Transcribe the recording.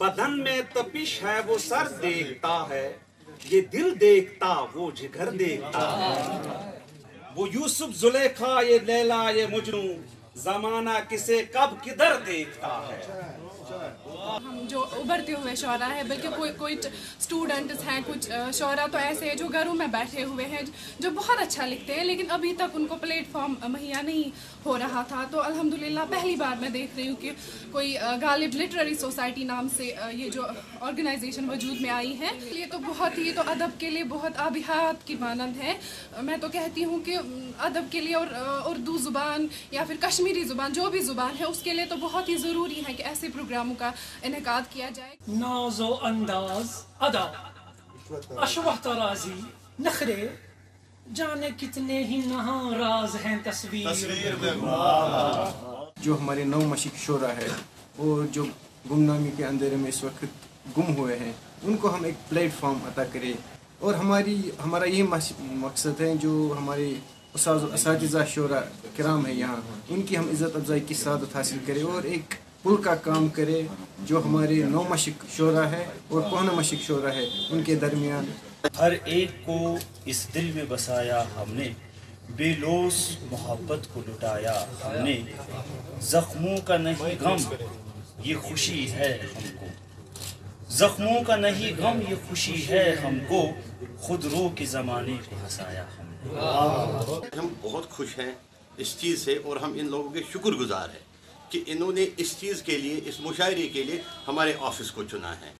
बदन में तपिश है वो सर देखता है, ये दिल देखता वो जिगर देखता है। वो यूसुफ जुलेखा ये लैला ये मजनू, जमाना किसे कब किधर देखता है। हम जो उभरते हुए शौरा है, बल्कि कोई स्टूडेंट्स हैं, कुछ शौरा तो ऐसे हैं जो घरों में बैठे हुए हैं जो बहुत अच्छा लिखते हैं, लेकिन अभी तक उनको प्लेटफॉर्म मुहैया नहीं हो रहा था। तो अल्हम्दुलिल्लाह पहली बार मैं देख रही हूँ कि कोई गालिब लिटरेरी सोसाइटी नाम से ये जो ऑर्गेनाइजेशन वजूद में आई है, ये तो बहुत ही तो अदब के लिए बहुत आबियात की मानंद है। मैं तो कहती हूँ कि अदब के लिए और उर्दू ज़ुबान या फिर कश्मीरी ज़ुबान, जो भी ज़ुबान है, उसके लिए तो बहुत ही ज़रूरी है कि ऐसे प्रोग्रामों का इनेकाद किया जाए। नाज़ो अंदाज अदा अशवाह तराजी नखरे, जाने कितने ही नहां राज हैं तस्वीर में। जो हमारे नौ मशीक शोरा है और जो गुमनामी के अंधेरे में इस वक्त गुम हुए हैं, उनको हम एक प्लेटफॉर्म अता करें। और हमारा यही मकसद है, जो हमारे असातिज़ा शोरा किराम है यहाँ, उनकी हम इज़्ज़त अफजाई की सआदत हासिल करें और एक पुल का काम करे जो हमारे नौ मशिक शोरा है और कोहना मशिक शोरा है, उनके दरमियान। हर एक को इस दिल में बसाया हमने, बेलोस मोहब्बत को लुटाया हमने। जख्मों का नहीं गम ये खुशी है हमको, जख्मों का नहीं गम ये खुशी है हमको, खुद रो के ज़माने को हंसाया हमने। हम बहुत खुश हैं इस चीज़ से और हम इन लोगों के शुक्रगुजार हैं कि इन्होंने इस चीज़ के लिए, इस मुशायरे के लिए हमारे ऑफिस को चुना है।